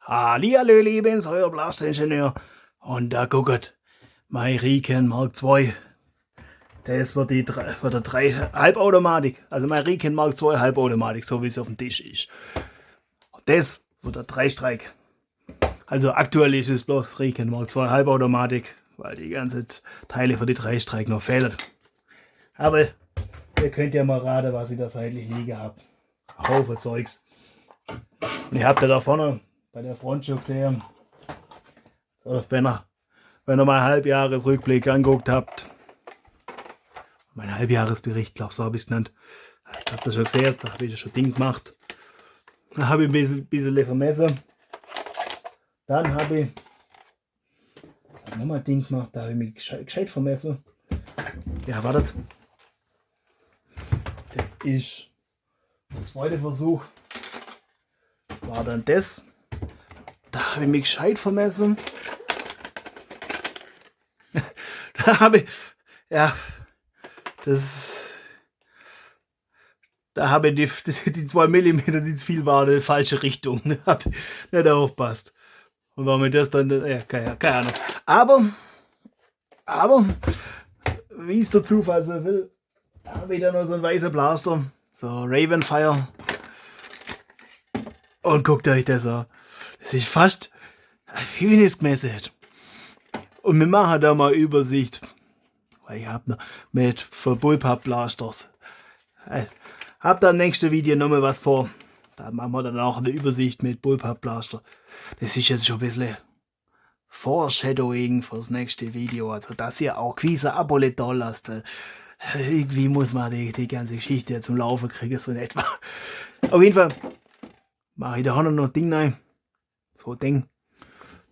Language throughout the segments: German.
Hallihallo, liebens, euer Blastingenieur. Und da guckt, mein Riken Mark II. Das wird der 3 Halbautomatik. Also mein Riken Mark II Halbautomatik, so wie es auf dem Tisch ist. Und das wird der 3-Streik. Also aktuell ist es bloß Riken Mark II Halbautomatik, weil die ganzen Teile für die 3-Streik noch fehlen. Aber ihr könnt ja mal raten, was ich da seitlich liegen habe. Haufen Zeugs. Und ihr habt ja da vorne bei der Front schon gesehen, oder wenn ihr mal Halbjahresrückblick angeguckt habt, mein Halbjahresbericht, glaube ich, so habe ich es genannt. Ich habe das schon gesehen, da habe ich das schon Ding gemacht. Da habe ich ein bisschen vermessen. Dann habe ich nochmal Ding gemacht, da habe ich mich gescheit vermessen. Ja, wartet. Das ist der zweite Versuch. War dann das. Da habe ich mich gescheit vermessen. Da habe ich, ja, da habe ich die 2 mm, die zu viel waren, in die falsche Richtung. Da habe ich nicht aufgepasst. Und warum ich das dann, ja, keine Ahnung. Aber, wie es der Zufall so will, habe ich dann noch so einen weißen Blaster, so Ravenfire. Und guckt euch das an. Das ist fast, wie wenn ich es gemessen hätte. Und wir machen da mal Übersicht. Weil ich habe noch mit für Bullpup-Blasters. Hab da im nächsten Video nochmal was vor. Da machen wir dann auch eine Übersicht mit Bullpup-Blaster. Das ist jetzt schon ein bisschen Foreshadowing fürs nächste Video. Also dass ihr auch gewisse Abo da lasst. Irgendwie muss man die ganze Geschichte jetzt zum Laufen kriegen, so in etwa. Auf jeden Fall mache ich da noch ein Ding rein. So ein Ding,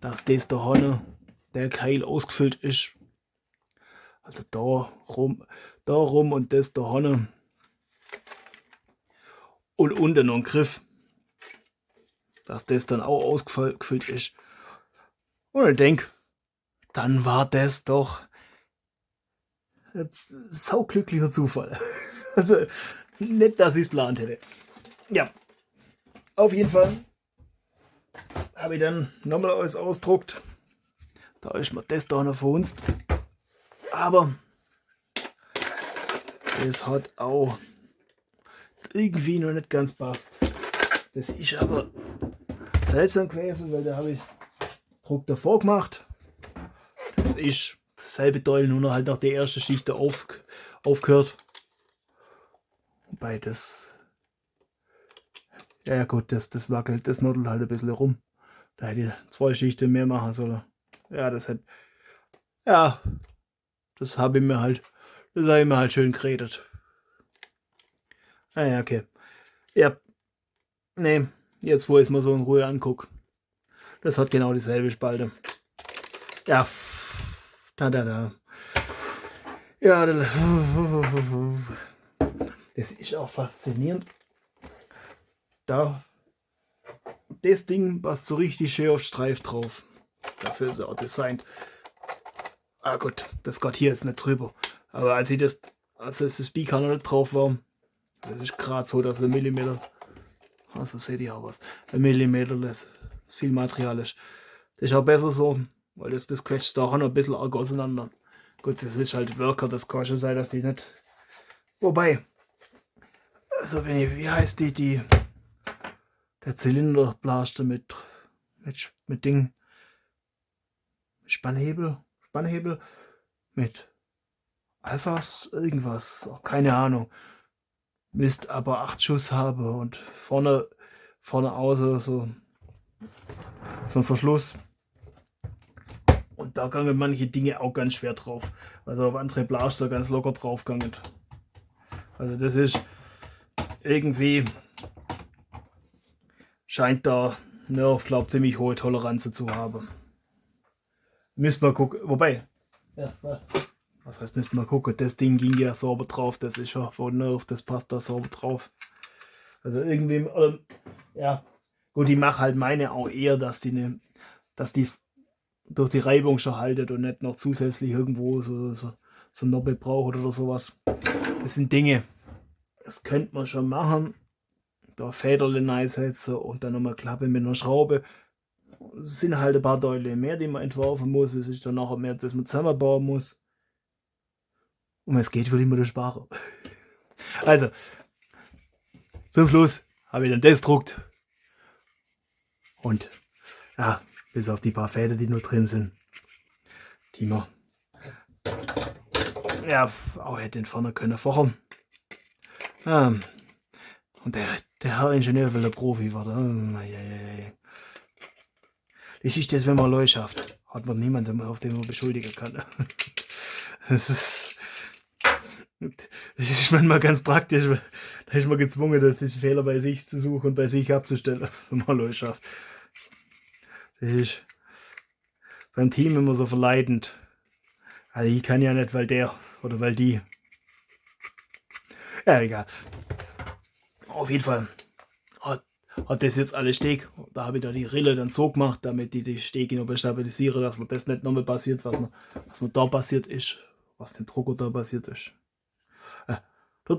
dass das da vorne der Keil ausgefüllt ist. Also da rum und das da vorne. Und unten noch ein Griff. Dass das dann auch ausgefüllt ist. Und ich denke, dann war das doch ein sauglücklicher Zufall. Also nicht, dass ich es geplant hätte. Ja, auf jeden Fall habe ich dann nochmal alles ausgedruckt. Da ist mir das da noch verhunzt. Aber das hat auch irgendwie noch nicht ganz passt. Das ist aber seltsam gewesen, weil da habe ich Druck davor gemacht. Das ist dasselbe Teil, nur noch halt nach der ersten Schicht da aufgehört. Wobei das, ja gut, das wackelt, das nodelt halt ein bisschen rum. Da hätte ich 2 Schichten mehr machen sollen. Ja, das habe ich mir halt schön geredet. Ah ja, okay. Ja, nee, jetzt wo ich es mal so in Ruhe angucke. Das hat genau dieselbe Spalte. Ja, da. Ja, das ist auch faszinierend. Das Ding passt so richtig schön auf Streif drauf. Dafür ist es auch designt. Ah gut, das geht hier jetzt nicht drüber. Aber als das Speaker noch nicht drauf war, das ist gerade so, dass ein Millimeter, also seht ihr auch was, ein Millimeter das viel Material ist. Das ist auch besser so, weil das quetscht da auch noch ein bisschen arg auseinander. Gut, das ist halt Worker, das kann schon sein, dass die nicht. Wobei, also wie heißt der Zylinderblaster mit Ding, Spannhebel, mit Alphas, irgendwas, auch keine Ahnung. Müsst aber 8 Schuss haben und vorne außen so ein Verschluss. Und da gingen manche Dinge auch ganz schwer drauf. Also auf andere Blaster ganz locker drauf gegangen. Also das ist irgendwie, scheint da Nerf, glaube ziemlich hohe Toleranz zu haben. Müssen wir gucken, wobei, ja, was heißt müssen wir gucken, das Ding ging ja sauber drauf, das ist ja von Nerf, das passt da sauber drauf. Also irgendwie, ja, gut, ich mache halt meine auch eher, dass die durch die Reibung schon haltet und nicht noch zusätzlich irgendwo so Nobel braucht oder sowas. Das sind Dinge, das könnte man schon machen. Da Federle nice setzen und dann nochmal Klappe mit einer Schraube. Es sind halt ein paar Teile mehr, die man entwerfen muss. Es ist dann nachher mehr, dass man zusammenbauen muss. Und es geht, will ich mir das sparen. Also, zum Schluss habe ich dann das gedruckt. Und ja, bis auf die paar Fäden, die noch drin sind, die man ja auch hätte entfernen können vorher. Und der Herr Ingenieur will der Profi werden. Das ist das, wenn man Leute schafft. Hat man niemanden, auf den man beschuldigen kann. Das ist manchmal ganz praktisch. Da ist man gezwungen, das Fehler bei sich zu suchen und bei sich abzustellen, wenn man Leute schafft. Das ist beim Team immer so verleitend. Also ich kann ja nicht, weil der oder weil die. Ja, egal. Auf jeden Fall hat das jetzt alles Steg. Da habe ich da die Rille dann so gemacht, damit die Stege noch stabilisieren, dass mir das nicht nochmal passiert, was mir da passiert ist, was dem Drucker da passiert ist.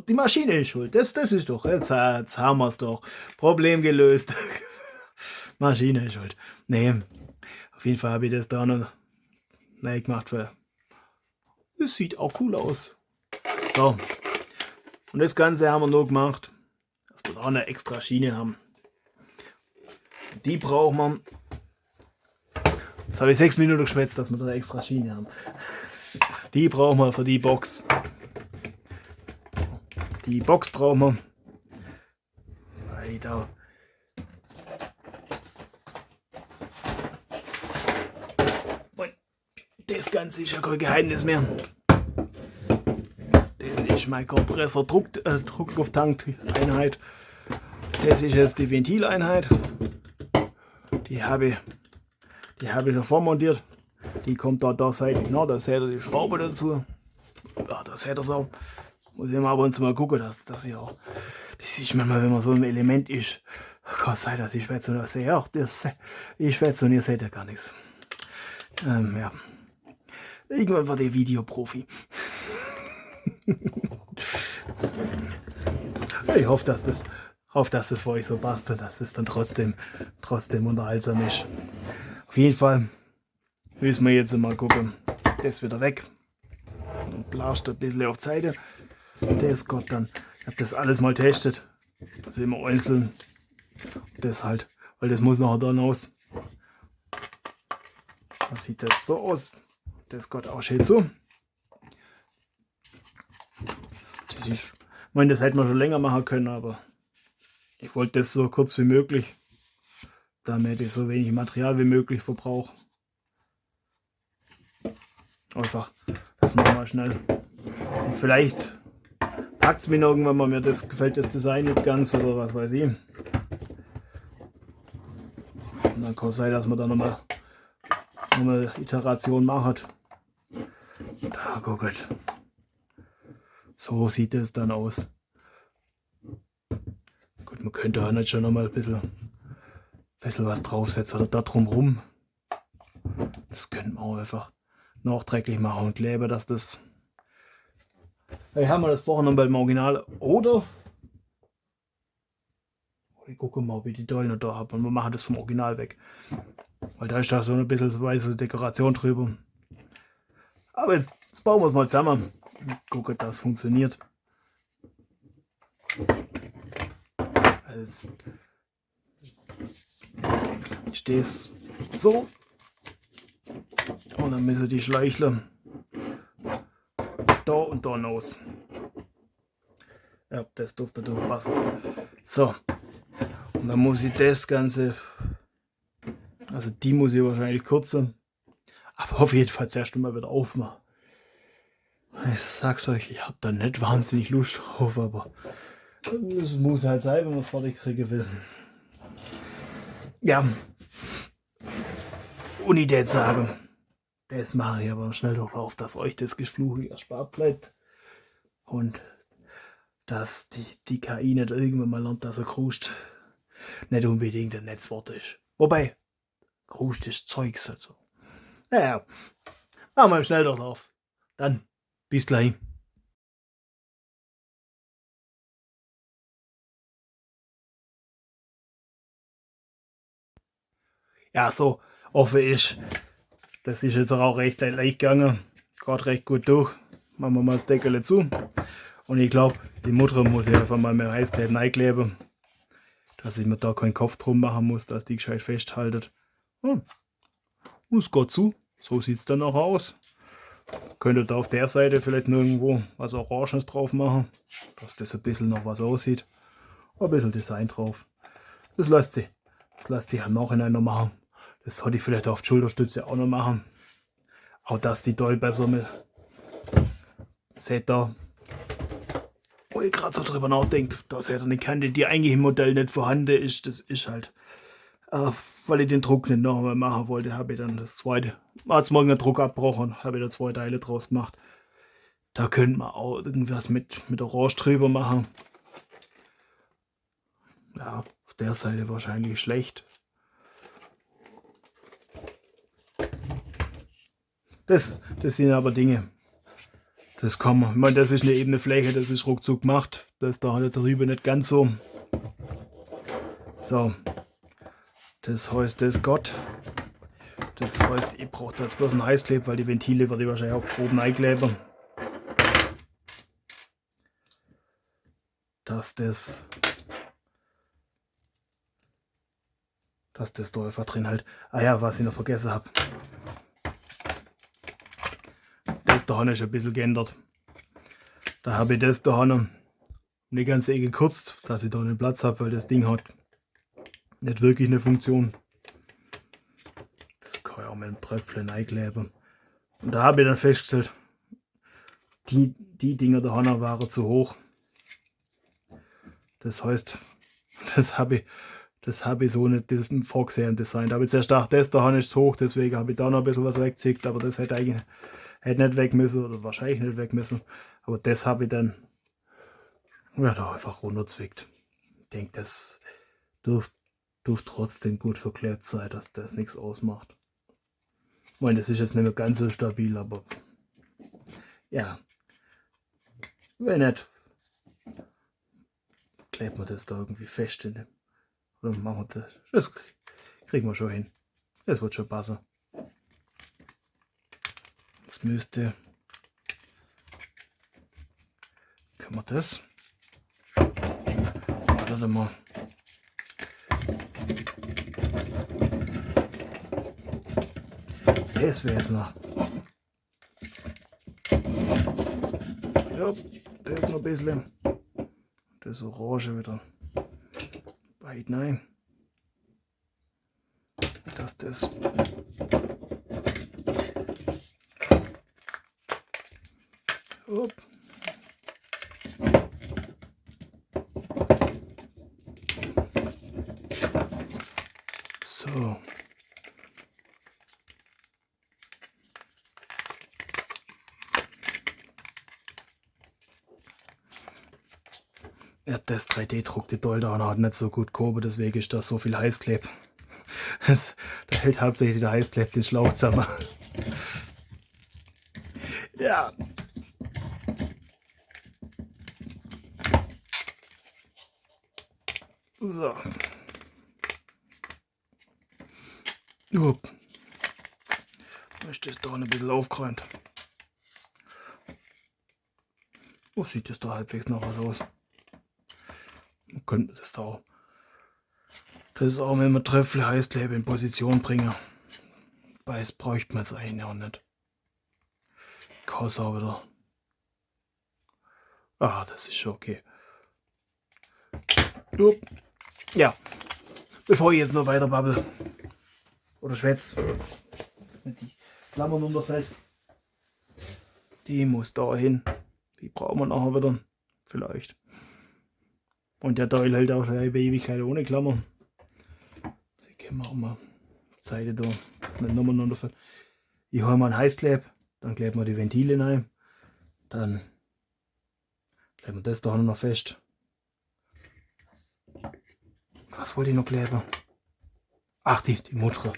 Die Maschine ist schuld. Das ist doch. Jetzt haben wir es doch. Problem gelöst. Maschine ist schuld. Nee, auf jeden Fall habe ich das da noch neu gemacht, weil es sieht auch cool aus. So. Und das Ganze haben wir nur gemacht, dass wir da eine extra Schiene haben. Die braucht man. Jetzt habe ich 6 Minuten geschwätzt, dass wir da eine extra Schiene haben. Die brauchen wir für die Box. Die Box brauchen wir. Weiter. Das Ganze ist ja kein Geheimnis mehr. Das ist mein Kompressor Drucklufttank-Einheit. Das ist jetzt die Ventileinheit. Die habe ich schon vormontiert. Die kommt da seitlich nach. Da seht ihr die Schraube dazu. Ja, da seht ihr es auch. Muss ich mal ab und zu mal gucken, dass ich auch. Das ist manchmal, wenn man so ein Element ist. Kann sein, dass ich schwätze und ich sehe auch, ich schwätze und ihr seht ja gar nichts. Ja. Irgendwann war der Videoprofi. Ich hoffe, dass das für euch so passt und dass es dann trotzdem unterhaltsam ist. Auf jeden Fall müssen wir jetzt mal gucken. Das wieder weg. Und blasst ein bisschen auf die Seite. Das Gott dann. Ich habe das alles mal testet. Also immer einzeln. Das halt. Weil das muss nachher dann aus. Da sieht das so aus. Das Gott auch schön so. Das ist. Ich meine, das hätte man schon länger machen können, aber ich wollte das so kurz wie möglich, damit ich so wenig Material wie möglich verbrauche. Einfach, das machen wir mal schnell. Und vielleicht packt es mir irgendwann mal, mir gefällt das Design nicht ganz oder was weiß ich. Und dann kann es sein, dass man da nochmal Iteration macht. Da guckt. So sieht es dann aus. Gut, man könnte auch nicht schon nochmal ein bisschen was draufsetzen oder da drumrum. Das könnte man auch einfach nachträglich machen und kleben, dass das. Hey, haben wir das vorher noch beim Original oder? Ich gucke mal, ob ich die Teile noch da habe und wir machen das vom Original weg. Weil da ist da so ein bisschen weiße Dekoration drüber. Aber jetzt bauen wir es mal zusammen. Gucken, ob das funktioniert. Also ich stehe es so. Und dann müssen die Schläuche da und da raus. Ja, das dürfte durchpassen. So. Und dann muss ich das Ganze. Also die muss ich wahrscheinlich kürzen. Aber auf jeden Fall zuerst mal wieder aufmachen. Ich sag's euch, ich habe da nicht wahnsinnig Lust drauf, aber es muss halt sein, wenn man es fertig kriegen will. Ja. Und ich würde sagen, das mache ich aber schnell drauf, dass euch das Gefluche erspart bleibt. Und dass die KI nicht irgendwann mal lernt, dass er kruscht. Nicht unbedingt ein Netzwort ist. Wobei, kruscht ist Zeugs halt so. Naja, machen wir schnell drauf. Dann, bis gleich. ja, so offen ist. Das ist jetzt auch recht leicht gegangen. Gerade recht gut durch. Machen wir mal das Deckel zu. Und ich glaube, die Mutter muss ich einfach mal mit dem Heißkleb reinkleben. Dass ich mir da keinen Kopf drum machen muss, dass die gescheit festhaltet. Und es geht zu. So sieht es dann auch aus. Könnte da auf der Seite vielleicht nirgendwo was Oranges drauf machen, dass das ein bisschen noch was aussieht. Ein bisschen Design drauf. Das lässt sich im Nachhinein noch machen. Das sollte ich vielleicht auf die Schulterstütze auch noch machen. Auch dass die doll besser mit. Seht da, wo ich gerade so drüber nachdenke, da seht ihr eine Kante, die eigentlich im Modell nicht vorhanden ist. Das ist halt, weil ich den Druck nicht noch einmal machen wollte, habe ich dann das zweite, als morgen den Druck abgebrochen, habe ich da 2 Teile draus gemacht. Da könnte man auch irgendwas mit Orange drüber machen. Ja, auf der Seite wahrscheinlich schlecht. Das sind aber Dinge, das kann man. Ich meine, das ist eine ebene Fläche, das ist ruckzuck gemacht. Das ist da drüber nicht ganz so. So, das heißt, das Gott. Das heißt, ich brauche da jetzt bloß einen Heißkleb, weil die Ventile werde ich wahrscheinlich auch grob einkleben. Dass das da einfach drin halt. Ah ja, was ich noch vergessen habe. Das da ist ein bisschen geändert. Da habe ich das da um die ganze Ecke gekürzt, dass ich da einen Platz habe, weil das Ding hat nicht wirklich eine Funktion. Das kann ich auch mit einem Tröpfchen einkleben. Und da habe ich dann festgestellt, die Dinger da waren zu hoch. Das heißt, das habe ich so nicht vorgesehen Design. Da habe ich zuerst gedacht, das da ist zu hoch, deswegen habe ich da noch ein bisschen was weggezickt, aber das hätte eigentlich nicht weg müssen oder wahrscheinlich nicht weg müssen. Aber das habe ich dann da einfach runterzwickt. Ich denke, das dürfte trotzdem gut verklebt sein, dass das nichts ausmacht. Ich meine, das ist jetzt nicht mehr ganz so stabil, aber ja, wenn nicht, klebt man das da irgendwie fest in dem. Oder machen wir das. Das kriegen wir schon hin. Das wird schon passen. Jetzt müsste. Können wir das? Warte mal. Das wäre jetzt noch. Ja, das ist noch ein bisschen. Das Orange wieder weit rein. Dass das. Hopp. So. Ja, das 3D-Druck, die Dolda hat nicht so gut gehoben, deswegen ist da so viel Heißkleb. Da hält hauptsächlich der Heißkleb den Schlauch zusammen. Ja. So. Upp. Ist das doch ein bisschen aufgeräumt. Oh, sieht das da halbwegs noch was aus. Man könnte das da auch. Das ist auch, wenn man Tröpfel Heißkleb in Position bringen. Weiß bräuchte man es eigentlich auch nicht. Kassa wieder. Ah, das ist schon okay. Ja, bevor ich jetzt noch weiter babbel oder schwätz, mit die Klammern runterfällt, die muss da hin. Die brauchen wir nachher wieder. Vielleicht. Und der Teil hält auch schon eine Ewigkeit ohne Klammern. Die können wir auch mal Seite da, dass nicht nochmal runterfällt. Ich hole mal einen Heißkleb, dann kleben wir die Ventile rein. Dann kleben wir das da noch fest. Was wollte ich noch kleben? Ach, die Mutter.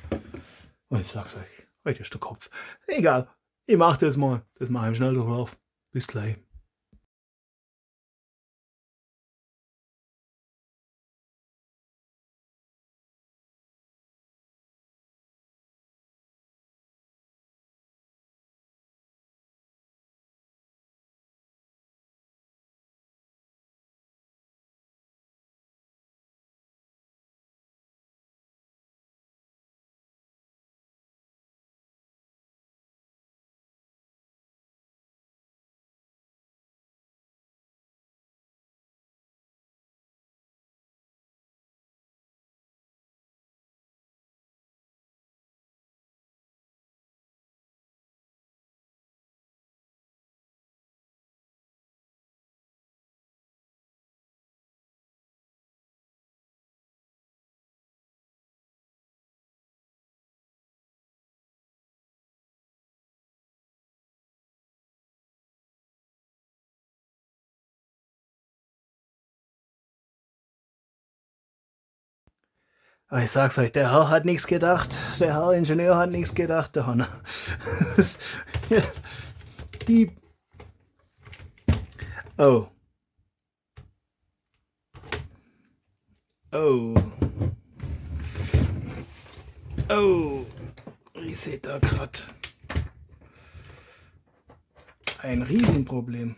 Und ich sag's euch, heute ist der Kopf. Egal, ich mach das mal. Das mache ich im Schnelldurchlauf. Bis gleich. Ich sag's euch, der Herr hat nichts gedacht. Der Herr Ingenieur hat nichts gedacht. Der Hanna. Die. Oh. Oh. Oh. Ich sehe da gerade ein Riesenproblem.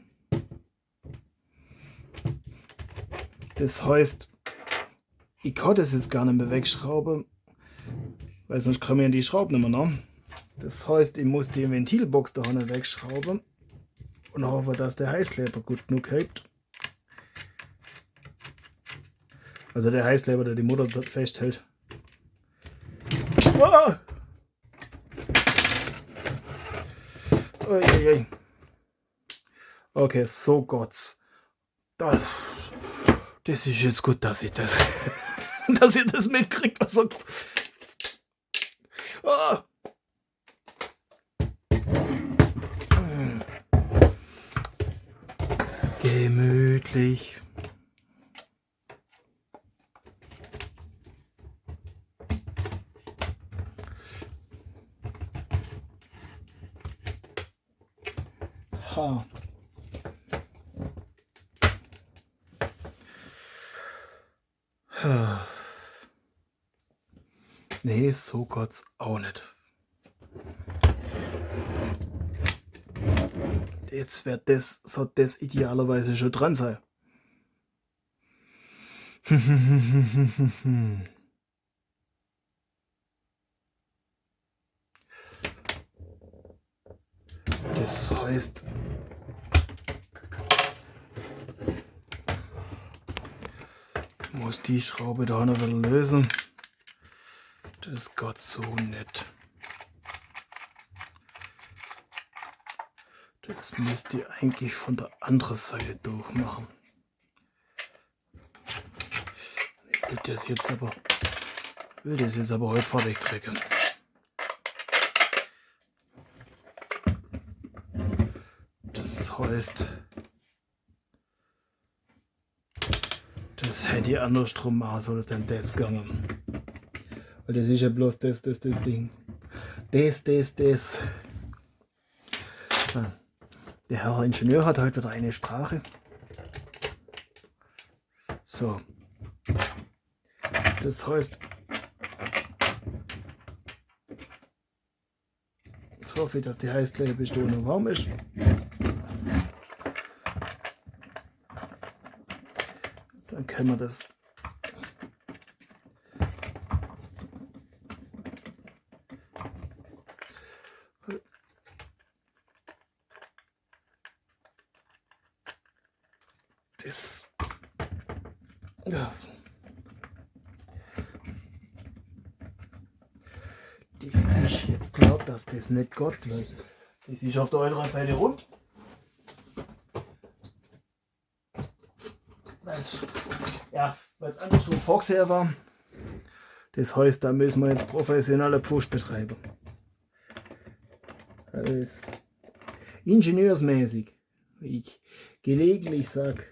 Das heißt, ich kann das jetzt gar nicht mehr wegschrauben, weil sonst kommen ja die Schrauben nicht mehr nach. Das heißt, ich muss die Ventilbox da hinten wegschrauben und hoffe, dass der Heißkleber gut genug hält. Also der Heißkleber, der die Mutter dort festhält. Oh! Uiuiui. Okay, so Gott. Das ist jetzt gut, dass ich das, dass ihr das mitkriegt, was so. Oh. Gemütlich. Ha. Nee, so Gott's auch nicht. Jetzt wird das, so das idealerweise schon dran sein. Das heißt, ich muss die Schraube da noch wieder lösen. Das geht so nicht. Das müsst ihr eigentlich von der anderen Seite durchmachen. Ich will das jetzt aber heute fertig kriegen. Das heißt, das hätte ich andersrum machen sollen, dann das gegangen. Weil das ist ja bloß das Ding. Das. Ah. Der Herr Ingenieur hat heute wieder eine Sprache. So. Das heißt, so viel, dass die Heißklebepistole warm ist. Dann können wir das ja. Das ist jetzt klar, dass das nicht geht, weil das ist auf der anderen Seite rund. Weil es andersrum vorgesehen war. Das heißt, da müssen wir jetzt professionelle Pfusch betreiben. Das ist ingenieursmäßig, wie ich gelegentlich sage.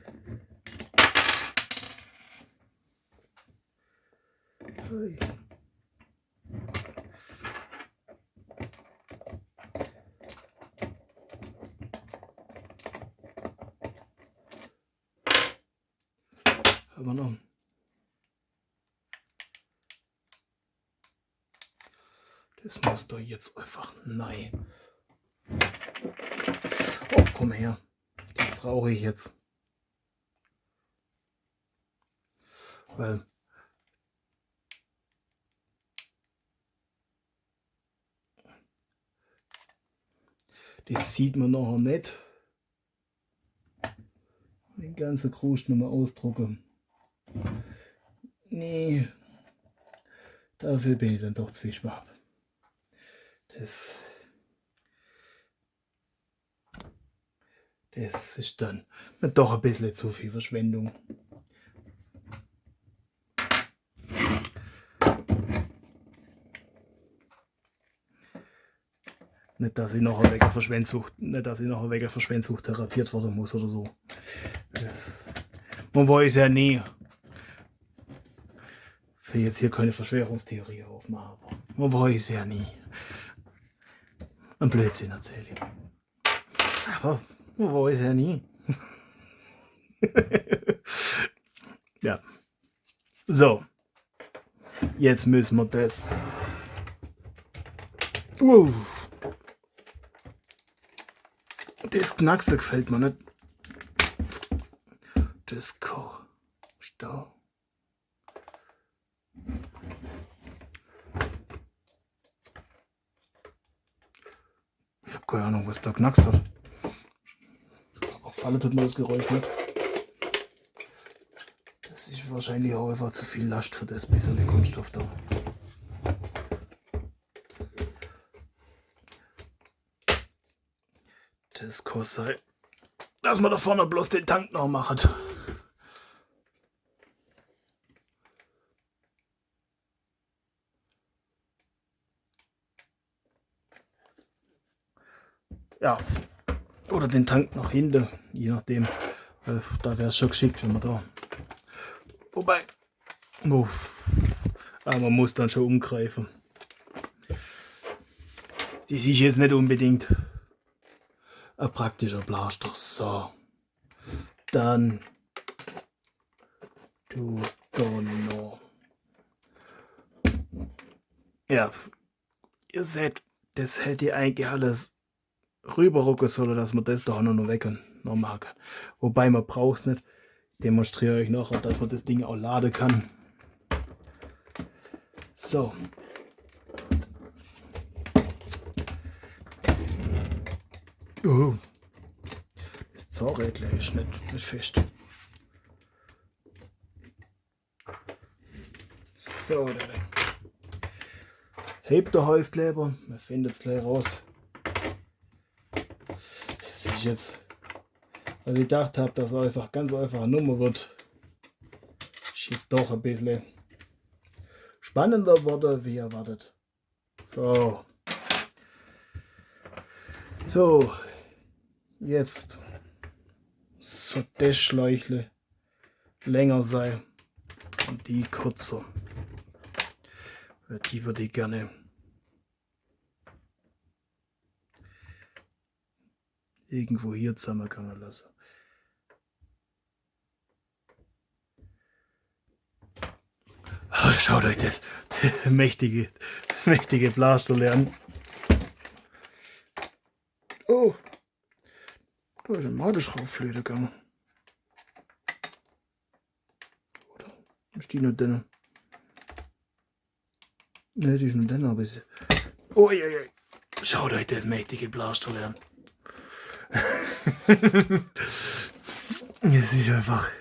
Aber noch. Das muss doch jetzt einfach nein. Oh, komm her. Die brauche ich jetzt. Weil das sieht man nachher nicht. Den ganzen Krust nochmal ausdrucken. Nee. Dafür bin ich dann doch zu viel Schwab. Das ist dann doch ein bisschen zu viel Verschwendung. Nicht, dass ich nachher wegen Verschwendsucht therapiert werden muss oder so. Man weiß ja nie. will jetzt hier keine Verschwörungstheorie aufmachen, aber man weiß ja nie. Ein Blödsinn erzähle ich. Aber man weiß ja nie. Ja. So. Jetzt müssen wir das. Das Knackse gefällt mir nicht. Das Stau. Ich habe keine Ahnung, was da knackst hat. Aber gefallen tut mir das Geräusch nicht. Das ist wahrscheinlich auch einfach zu viel Last für das bisschen Kunststoff da. Das kann sein, dass man da vorne bloß den Tank noch macht. Ja, oder den Tank nach hinten, je nachdem. Da wäre es schon geschickt, wenn man da. Wobei, aber man muss dann schon umgreifen. Das ist jetzt nicht unbedingt ein praktischer Blaster. So, dann du noch. Ja, ihr seht, das hätte ich eigentlich alles rüberrücken sollen, dass man das da noch weg noch machen kann. Wobei man braucht es nicht. Ich demonstriere euch nachher, dass man das Ding auch laden kann. So. Das Zahnrädchen ist nicht fest. So, dann hebt der Heißkleber. Man findet es gleich raus. Es ist jetzt, als ich gedacht habe, dass es einfach ganz einfach eine Nummer wird, ist jetzt doch ein bisschen spannender geworden, wie erwartet. So. So. Jetzt so das Schläuchle länger sein und die kürzer. Die würde ich gerne irgendwo hier zusammenkommen lassen. Oh, schaut euch das mächtige Blaster an. Oh, da ist eine Madeschraubflöte gegangen. Oder ist die nur drin? Ne, die ist nur drin, aber ist. Oh, ja. Schaut euch das mächtige Blaster an. Es ist einfach.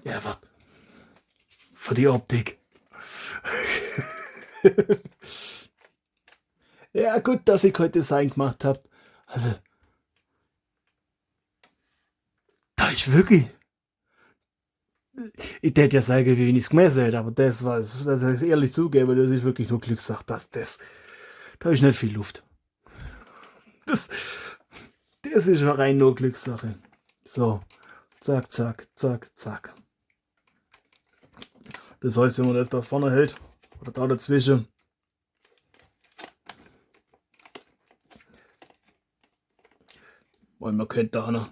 Ja, was? Für die Optik. Ja, gut, dass ich heute Design gemacht habe. Also, da ist wirklich. Ich hätte ja sagen, wie ich es gemessen hätte, aber das war es. Das ist ehrlich zugeben, das ist wirklich nur Glückssache, dass das. Da ist nicht viel Luft. Das ist rein nur Glückssache. So, zack, zack, zack, zack. Das heißt, wenn man das da vorne hält oder da dazwischen, und man könnte da noch.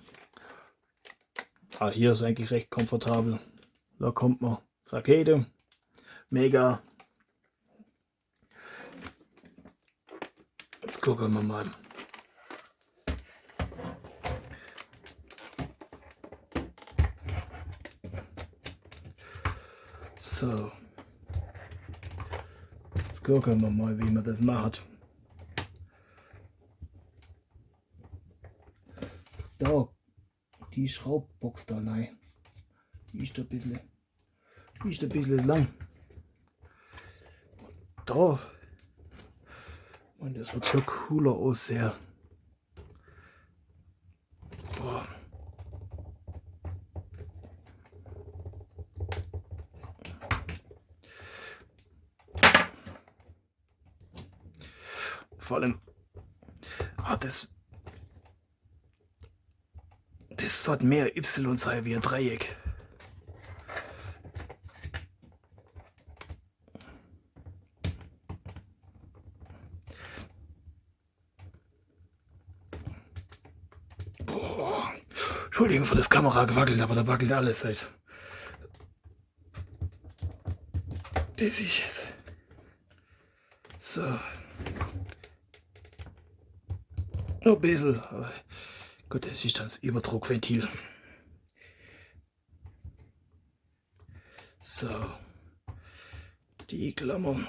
Hier ist eigentlich recht komfortabel. Da kommt man Rakete, mega. Jetzt gucken wir mal. So. Jetzt gucken wir mal, wie man das macht. Da, die Schraubbox da rein. Die ist ein bisschen lang. Da. Und das wird schon cooler aussehen. Boah. Vor allem, das sollte mehr Y sein wie ein Dreieck. Entschuldigung für das Kamera gewackelt, aber da wackelt alles halt. Das ist jetzt. So. Nur ein bisschen. Aber gut, das ist das Überdruckventil. So. Die Klammern.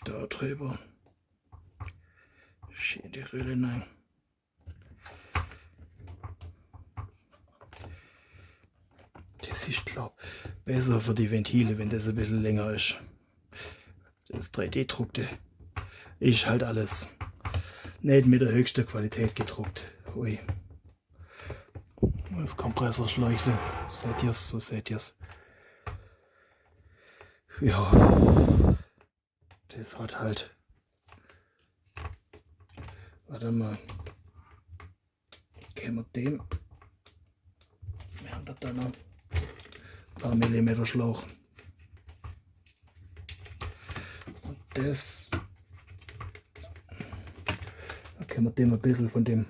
Da drüber. Schön die Rille rein. Das ist, glaube ich, besser für die Ventile, wenn das ein bisschen länger ist. Das 3D-druckte ist halt alles nicht mit der höchsten Qualität gedruckt. Ui. Das Kompressorschläuchle, seht ihr es, so seht ihr es. Ja, das hat halt. Warte mal. Können wir dem. Wir haben da noch ein paar Millimeter Schlauch. Und das. Da können wir dem ein bisschen von dem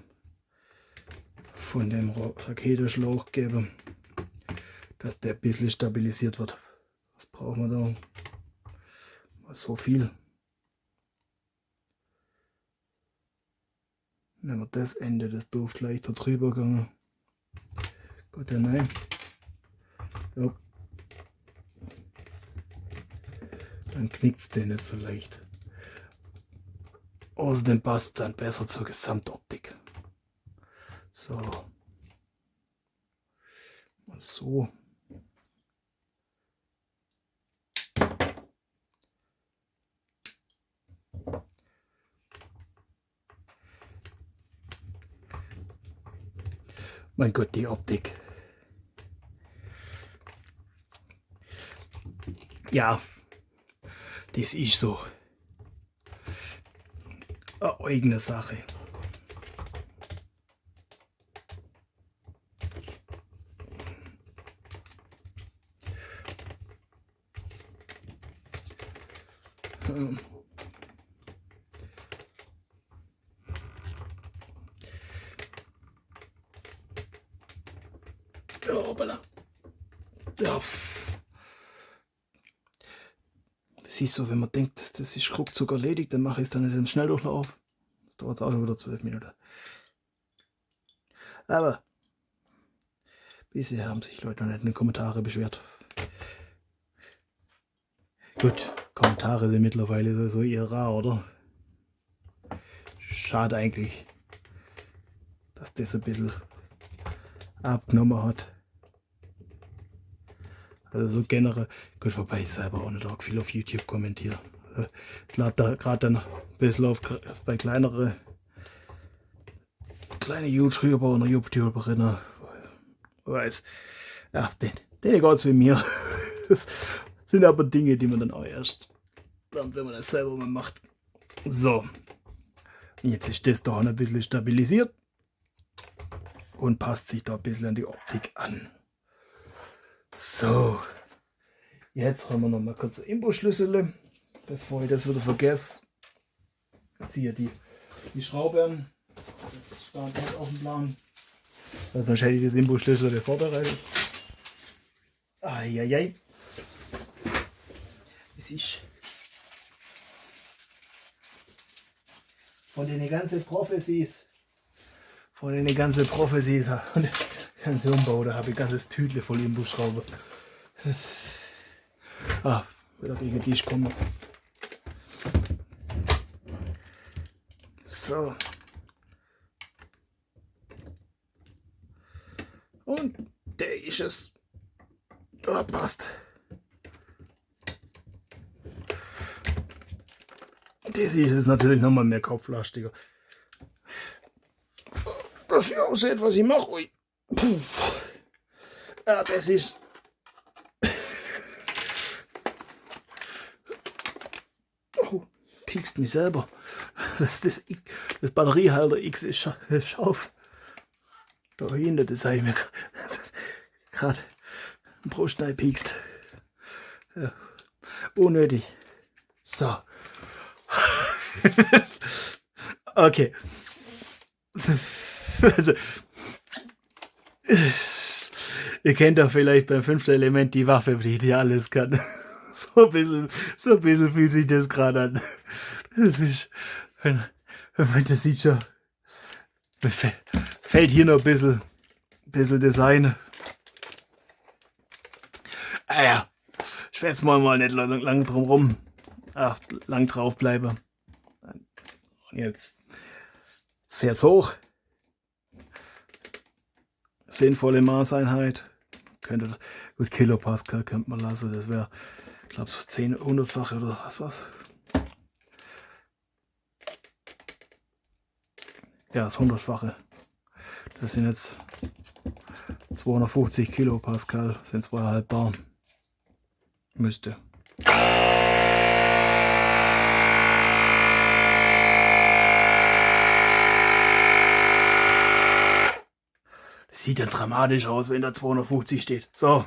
Raketenschlauch geben, dass der ein bisschen stabilisiert wird. Was brauchen wir da? So viel. Nehmen wir das Ende, das dürfte leicht da drüber gehen. Gut, ja, nein. Ja. Dann knickt es den nicht so leicht. Außerdem passt dann besser zur Gesamtoptik. So. Und so. Mein Gott, die Optik. Ja, das ist so eine eigene Sache. Ja, hoppala. Ja. Das ist so, wenn man denkt, das ist ruckzuck erledigt, dann mache ich es dann nicht im Schnelldurchlauf. Das dauert auch schon wieder 12 Minuten. Aber bisher haben sich Leute noch nicht in den Kommentaren beschwert. Gut, Kommentare sind mittlerweile so eher rar, oder? Schade eigentlich, dass das ein bisschen abgenommen hat. Also so generell, gut, wobei ich selber auch nicht auch viel auf YouTube kommentiere. Gerade dann ein bisschen bei kleine YouTuber oder YouTuberinnen. Weiß, ja, denen geht es wie mir. Das sind aber Dinge, die man dann auch erst lernt, wenn man das selber mal macht. So, jetzt ist das da ein bisschen stabilisiert und passt sich da ein bisschen an die Optik an. So, jetzt haben wir noch mal kurz Imbusschlüssel, bevor ich das wieder vergesse. Jetzt hier die Schraube an. Das stand nicht auf dem Plan. Weil sonst hätte ich das Imbusschlüssel vorbereitet. Eieiei. Es ist von den ganzen Prophecies. Und den ganzen Umbau, da habe ich ein ganzes Tütle voll Imbusschrauber. Wieder gegen die kommen. So. Und der ist es. Da passt. Das ist es natürlich nochmal mehr kopflastiger. Dass ihr auch seht, was ich mache. Ui. Puh. Ja, das ist. Oh, piekst mich selber. Das Batteriehalter X ist scharf. Da hinten, das habe ich mir gerade im Brustnein piekst. Ja. Unnötig. So. Okay. Also, ihr kennt doch vielleicht beim 5. Element die Waffe, die alles kann. So ein bisschen fühlt sich das gerade an. Das ist, wenn man das sieht schon, fällt hier noch ein bisschen Design. Ah ja, ich werde jetzt mal nicht lang drum rum. Ach, lang drauf bleiben. Jetzt fährt's hoch. Sinnvolle Maßeinheit. Gut, Kilopascal könnte man lassen. Das wäre, ich glaube, so 100-fache oder was. Ja, das 100-fache. Das sind jetzt 250 Kilopascal, sind 2,5 Bar. Müsste. Das sieht dann dramatisch aus, wenn da 250 steht. So.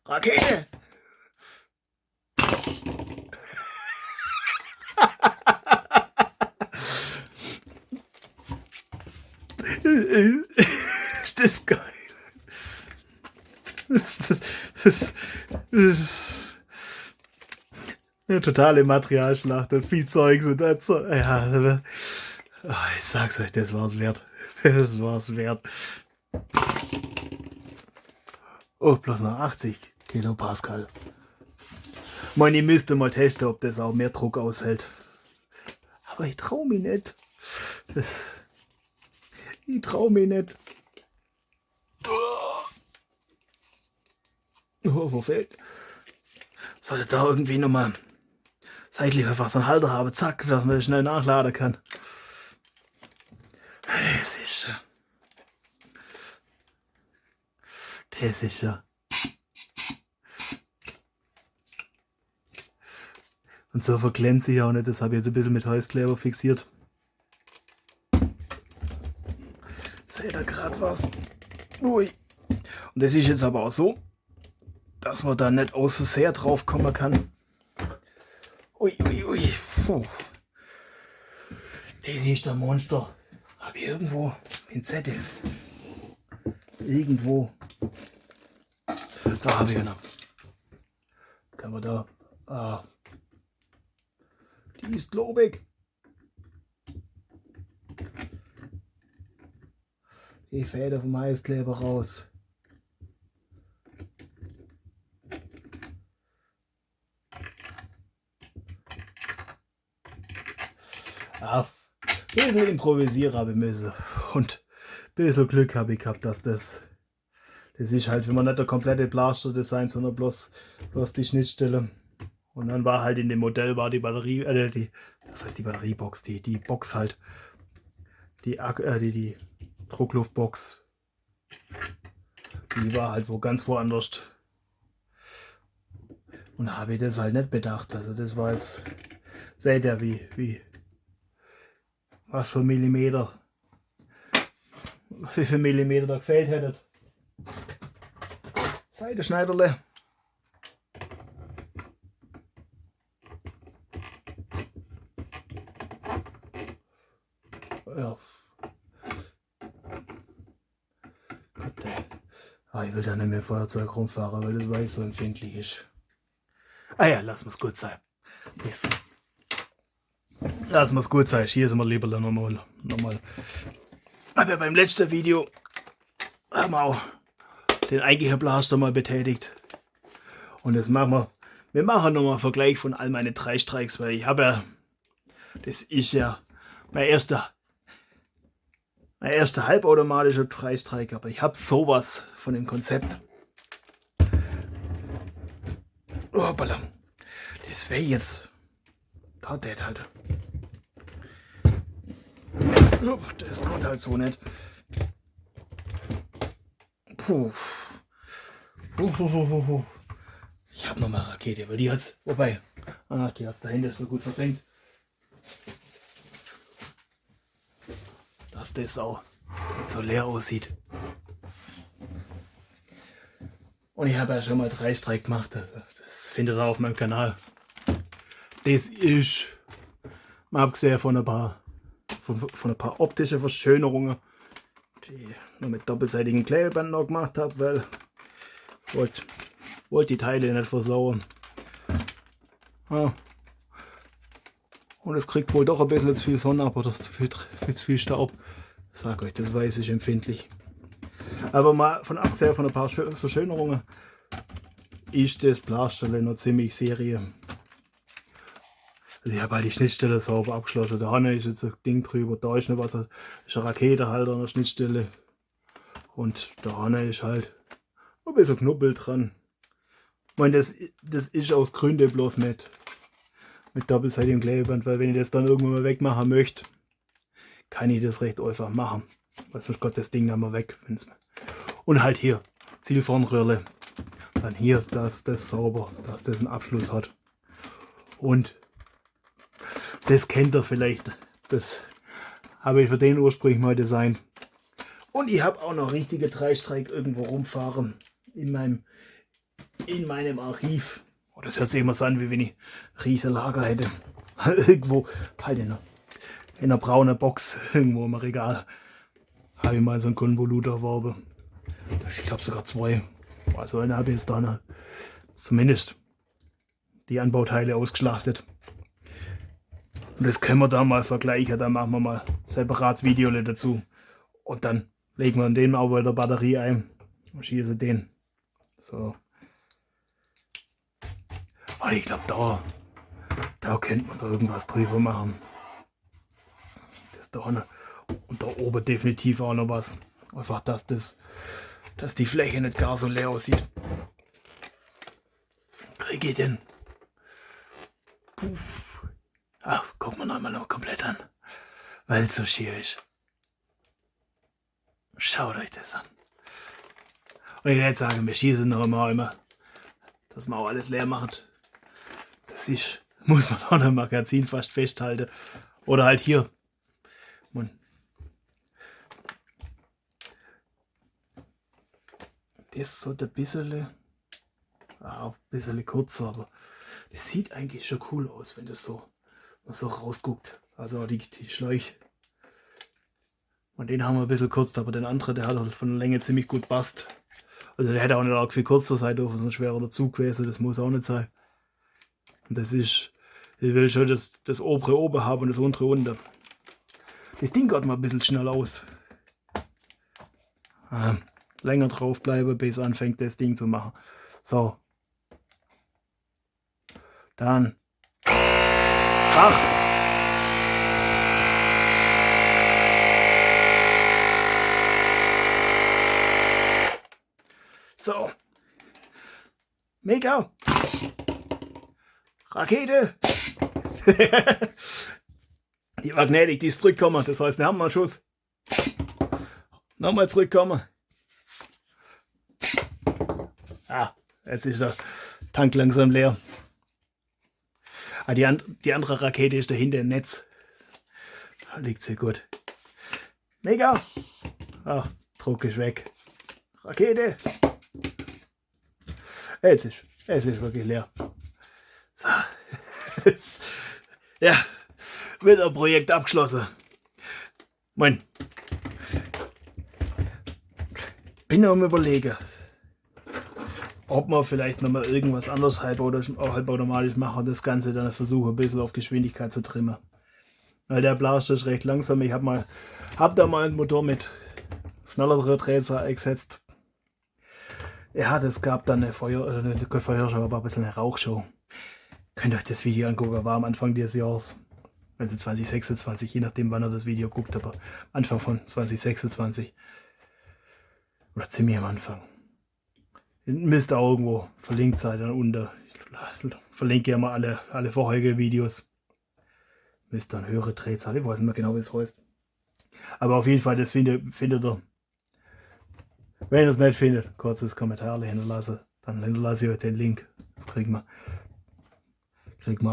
Rakete! Ist das geil? Das ist eine totale Materialschlacht und viel Zeugs und so. Ja, ich sag's euch, das war's wert. Das war's wert. Oh, bloß noch 80 Kilopascal. Ich müsste mal testen, ob das auch mehr Druck aushält. Aber ich trau mich nicht. Ich trau mich nicht. Oh, wo fehlt? Sollte da irgendwie nochmal seitlich einfach so einen Halter haben, zack, dass man schnell nachladen kann. Das ist ja. Und so verklemmt sich auch nicht, das habe ich jetzt ein bisschen mit Holzkleber fixiert. Seht ihr gerade was? Ui. Und das ist jetzt aber auch so, dass man da nicht aus Versehen drauf kommen kann. Ui. Puh. Das ist der Monster. Habe ich irgendwo Pinzette? Irgendwo. Da habe ich noch. Kann man da. Ah. Die ist globig. Die Fäden vom Heißkleber raus. Ja, ein bisschen improvisieren habe ich müssen. Und ein bisschen Glück habe ich gehabt, dass das ist halt, wenn man nicht der komplette Blaster designt, sondern bloß die Schnittstelle. Und dann war halt in dem Modell war die Batterie, das heißt die Batteriebox, die Box halt, die Druckluftbox, die war halt ganz woanders. Und da habe ich das halt nicht bedacht. Also das war jetzt, seht ihr wie was für Millimeter, wie viel Millimeter da gefehlt hätte. Seitenschneiderle. Ja. Ich will da nicht mehr Feuerzeug rumfahren, weil das Weiß so empfindlich ist. Ah ja, lass mal's gut sein. Lass mal's gut sein. Hier sind wir lieber nochmal. Aber beim letzten Video haben wir auch den eigentlichen Blaster mal betätigt. Und das machen wir. Wir machen nochmal einen Vergleich von all meine 3 Streiks, weil ich habe ja, das ist ja mein erster halbautomatischer 3-Streik, aber ich habe sowas von dem Konzept. Oh, Ballam. Das wäre jetzt. Da das halt. Das geht halt so nicht. Puh. Ich habe noch mal Rakete, weil die hat's. Wobei. Die hat's dahinter so gut versenkt. Dass das auch nicht so leer aussieht. Und ich habe ja schon mal 3-Streik gemacht. Das findet ihr auf meinem Kanal. Das ist, mal abgesehen von ein paar optischen Verschönerungen, die noch mit doppelseitigem Klebeband noch gemacht habe, weil ich wollte die Teile nicht versauen. Ja. Und es kriegt wohl doch ein bisschen zu viel Sonne ab oder zu viel Staub. Sag euch, das weiß ich empfindlich. Aber mal von abgesehen von ein paar Verschönerungen ist das Blasterle noch ziemlich Serie. Also ich habe halt die Schnittstelle sauber abgeschlossen. Da vorne ist jetzt ein Ding drüber, da ist noch was, ist ein Raketenhalter an der Schnittstelle. Und da vorne ist halt ein bisschen Knubbel dran. Ich meine, das ist aus Gründen bloß mit doppelseitigem Klebeband, weil wenn ich das dann irgendwann mal wegmachen möchte, kann ich das recht einfach machen. Weil sonst geht das Ding dann mal weg. Und halt hier, Zielfernröhrle. Dann hier, dass das sauber, dass das einen Abschluss hat. Und das kennt ihr vielleicht. Das habe ich für den ursprünglich mal designt. Und ich habe auch noch richtige Dreistreik irgendwo rumfahren in meinem Archiv. Oh, das hört sich immer so an, wie wenn ich riesige Lager hätte. Irgendwo halt in einer braunen Box, irgendwo im Regal, habe ich mal so ein Konvolut erworben. Ich glaube sogar 2. Also dann habe ich jetzt da noch zumindest die Anbauteile ausgeschlachtet. Und das können wir da mal vergleichen. Dann machen wir mal separat Video dazu. Und dann legen wir den auch bei der Batterie ein und schießen den. So. Und ich glaube, da könnte man irgendwas drüber machen. Das da noch. Und da oben definitiv auch noch was. Einfach, dass die Fläche nicht gar so leer aussieht. Kriege ich den? Ach, gucken wir noch komplett an. Weil es so schier ist. Schaut euch das an. Und ich werde sagen, wir schießen noch immer, dass man auch alles leer macht. Das ist, muss man auch ein Magazin fast festhalten. Oder halt hier. Das so ein bisschen kurzer, aber das sieht eigentlich schon cool aus, wenn das so rausguckt. Also die Schläuche. Und den haben wir ein bisschen kurz, aber den anderen, der hat halt von der Länge ziemlich gut passt. Also der hätte auch nicht arg viel kürzer sein dürfen, sonst wäre der Zug gewesen, das muss auch nicht sein. Und das ist, ich will schon das obere oben haben und das untere unten. Das Ding geht mal ein bisschen schnell aus. Länger drauf bleiben, bis anfängt das Ding zu machen. So. Dann. Ach! So. Mega. Rakete. Die war gnädig, die ist zurückgekommen. Das heißt, wir haben mal einen Schuss. Nochmal zurückkommen. Ah, jetzt ist der Tank langsam leer. Ah, die andere Rakete ist dahinter im Netz. Da liegt sie gut. Mega. Ah, Druck ist weg. Rakete. Es ist wirklich leer. So. Ja, wird ein Projekt abgeschlossen. Moin. Bin am Überlegen, ob man vielleicht nochmal irgendwas anderes halbautomatisch machen und das Ganze dann versuchen, ein bisschen auf Geschwindigkeit zu trimmen. Weil der Blaster ist recht langsam. Ich hab da mal einen Motor mit schnellerer Drehzahl eingesetzt. Ja, das gab dann eine Feuershow, aber ein bisschen eine Rauchshow. Könnt ihr euch das Video angucken, war am Anfang dieses Jahres. Also 2026, je nachdem wann ihr das Video guckt, aber Anfang von 2026. Oder ziemlich am Anfang. Müsste auch irgendwo verlinkt sein dann unten. Ich verlinke ja mal alle vorherigen Videos. Müsste eine höhere Drehzahl, ich weiß nicht mehr genau, wie es heißt. Aber auf jeden Fall, das findet ihr. Wenn ihr es nicht findet, kurzes Kommentar hinterlassen. Dann hinterlasse ich euch den Link. Das kriegen wir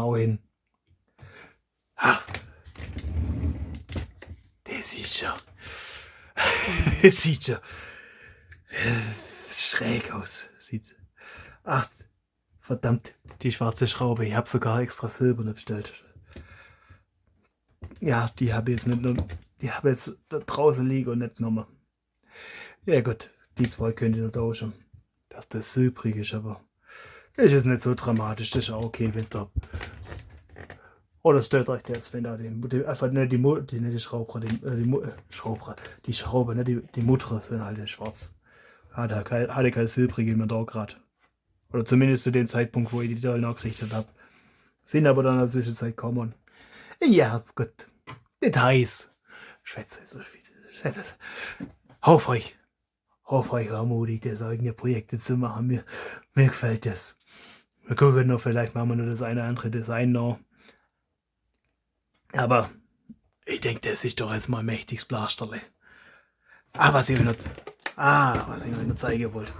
auch hin. Ha. Das ist ja. Das sieht ja schräg aus. Ach, verdammt, die schwarze Schraube. Ich habe sogar extra silberne bestellt. Ja, die habe ich jetzt nicht nur. Die habe jetzt da draußen liegen und nicht genommen. Ja gut, die zwei könnt ihr noch tauschen. Dass das silbrig ist, aber das ist nicht so dramatisch. Das ist auch okay, wenn es da... Oder stört euch das, wenn da einfach nicht nicht die Schraube, die Schraube, nicht die Mutter sind halt schwarz. Hatte kein silbrige mehr da gerade. Oder zumindest zu dem Zeitpunkt, wo ich die da nachgerichtet habe. Sind aber dann in der Zwischenzeit kommen. Ja, gut. Details. Schwätze so viel. Auf euch. Auf euch ermutigt, das eigene Projekte zu machen. Mir gefällt das. Wir gucken noch, vielleicht machen wir nur das eine oder andere Design noch. Aber ich denke, das ist doch jetzt mal ein mächtiges Blasterle. Was ich noch zeigen wollte.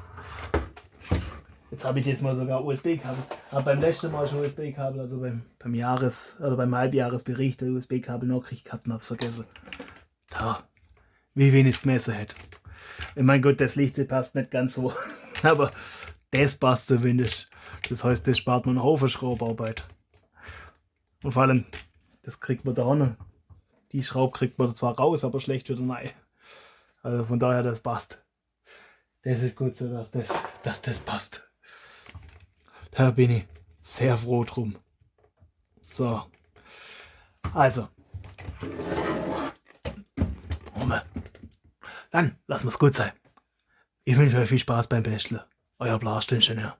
Jetzt habe ich diesmal sogar USB-Kabel. Aber beim letzten Mal schon USB-Kabel, also beim Halbjahresbericht der USB-Kabel noch gekriegt gehabt und hab's vergessen. Da, wie wenig es gemessen hätte. Ich mein Gott, das Licht passt nicht ganz so. Aber das passt zumindest. Das heißt, das spart man einen Haufen Schraubarbeit. Und vor allem, das kriegt man da auch. Die Schraube kriegt man zwar raus, aber schlecht wieder rein. Also von daher, das passt. Das ist gut so, dass das passt. Da bin ich sehr froh drum. So. Also. Dann lassen wir es gut sein. Ich wünsche euch viel Spaß beim Basteln. Euer Blastingenieur.